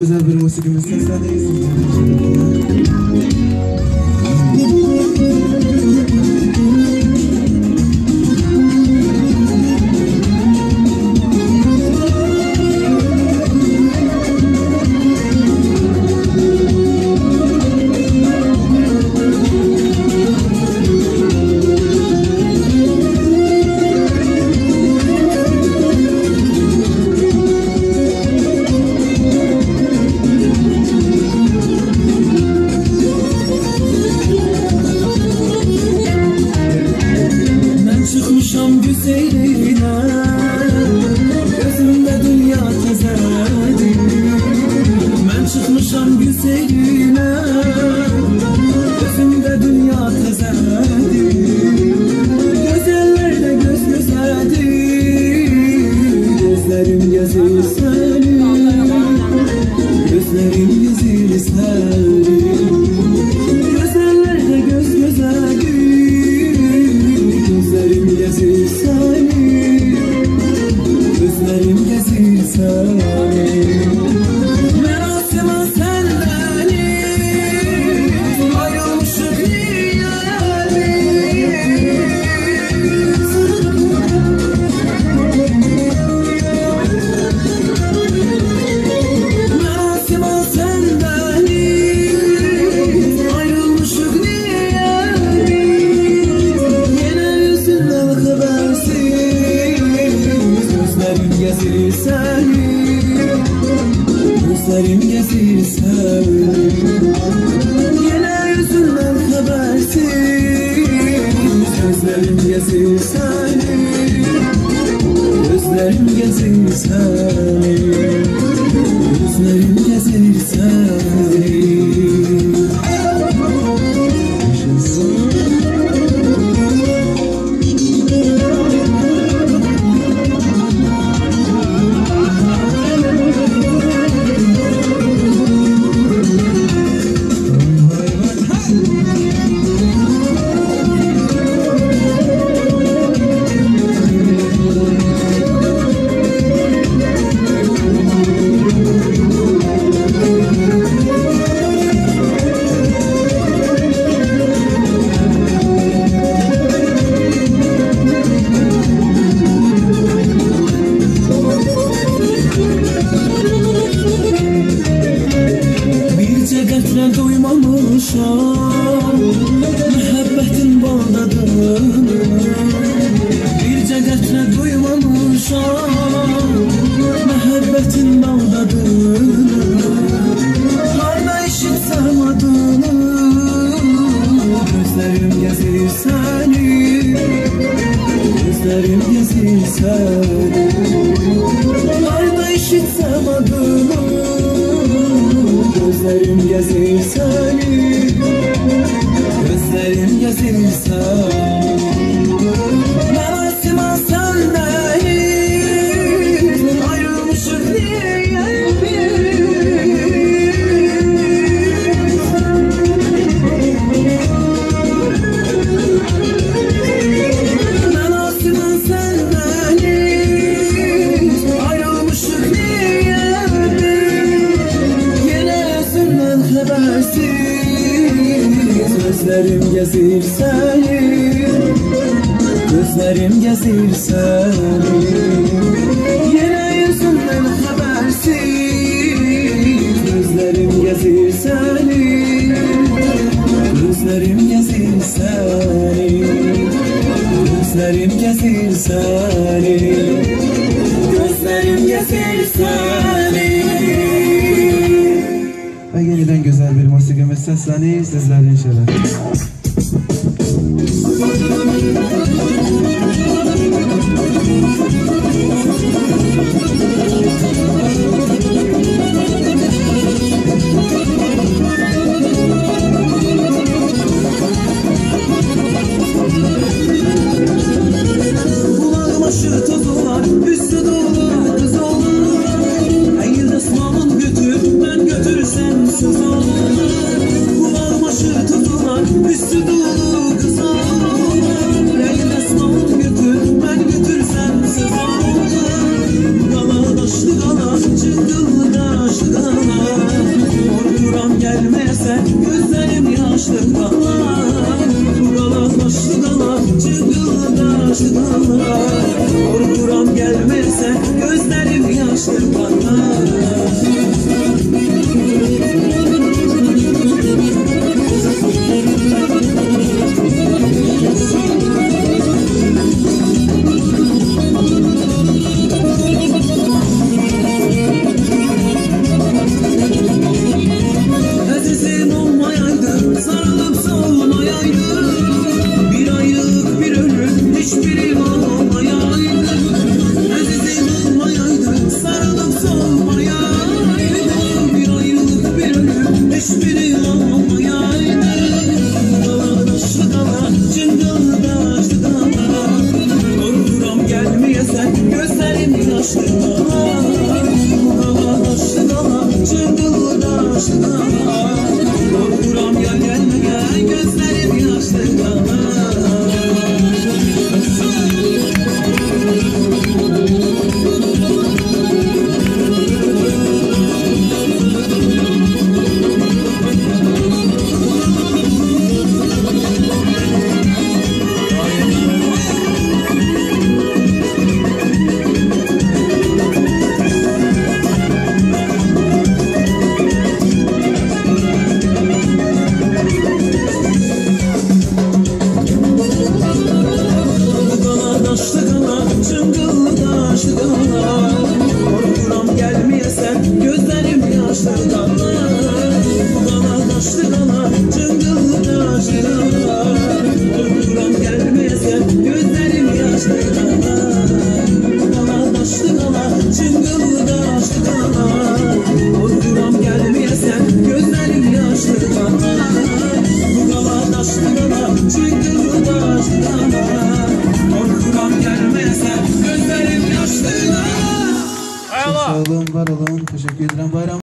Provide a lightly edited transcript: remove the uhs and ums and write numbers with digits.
Güzel bir musikimiz seslendeyiz. Çıkmışam güzeline, gözümde dünya tezedi. Ben çıkmışam güzeline, gözümde dünya tezedi. Gözellerde göz gözedi, gözlerim gezir seni, gözlerim gezir seni. Gözellerde göz gözedi, gözlerim gezir seni, gözlerim gezir seni. Merasima sendeni, ayrılmışık Merasima sendeni, ayrılmışık gezir seni, gözlerim gezir seni. Yine yüzünden habersiz, gözlerim gezir seni, gözlerim gezir seni, gözlerim gezir seni. Cegətlə doymamışam, məhəbbətin bağladığını. Bir cegətlə doymamışam, məhəbbətin bağladığını. Harda işitsəm adını, gözlərim gezir səni, gözlərim gezir səni. Harda işitsəm adını, gözlerim gezir seni, gözlerim gezir seni. Merasima sendeyiz, ayrılmışık diye Merasima sendeyiz, ayrılmışık diye habersiz, gözlerim gezir seni, gözlerim gezir seni. Yine yüzünden habersiz, gözlerim gezir seni, gözlerim gezir seni, gözlerim gezir seni, gözlerim gezir seni. Ve yeniden güzel bir musikimiz seslendeyiz sizler inşallah. Kulağıma şırtıldılar, üstü dolu kız olur. Eğil resmamın götür, ben götürürsem söz olur. Kulağıma şırtıldılar, üstü dolu kız olur. Eğil resmamın götür, ben götürsem söz olur. Dala daşlı dala, çıktı daşlı dala. gelmese gözlerim yaşlı kalar. Buralar taşlı kalar, çıngıl taşlı kalar. Korkuram gelmese gözlerim yaşlı kalar. Azizim olmayaydı, sarılıp solmayaydı. Bir aylık bir ömrüm hiçbiri olmayaydı. Azizim olmayaydı, sarılıp solmayaydı. Bir aylık bir ömrüm hiçbiri olmayaydı. Dağlar taşlı dağlar, cıngıl taşlı dağlar. Korkuram gelmeyesen gözlerim yaşlı dağlar. Dağlar taşlı dağlar, cıngıl taşlı dağlar. Korkuram ya gelmeye gözlerim yaşlı dağlar. Taşlı kalar, cıngıl taşlı kalar. Korkuram gelmeyesen gözlerim yaşlı kalar. Bu kalar taşlı kalar, cıngıl taşlı kalar. Korkuram gelmeyesen gözlerim yaşlı kalar. Bu kalar taşlı kalar, cıngıl taşlı kalar. Korkuram gelmeyesen gözlerim yaşlı kalar. Bu kalar taşlı kalar, cıngıl taşlı kalar. Korkuram gelmese gözlerim yaşlı. Çok sağ olun, var olun. Teşekkür ederim. Bayram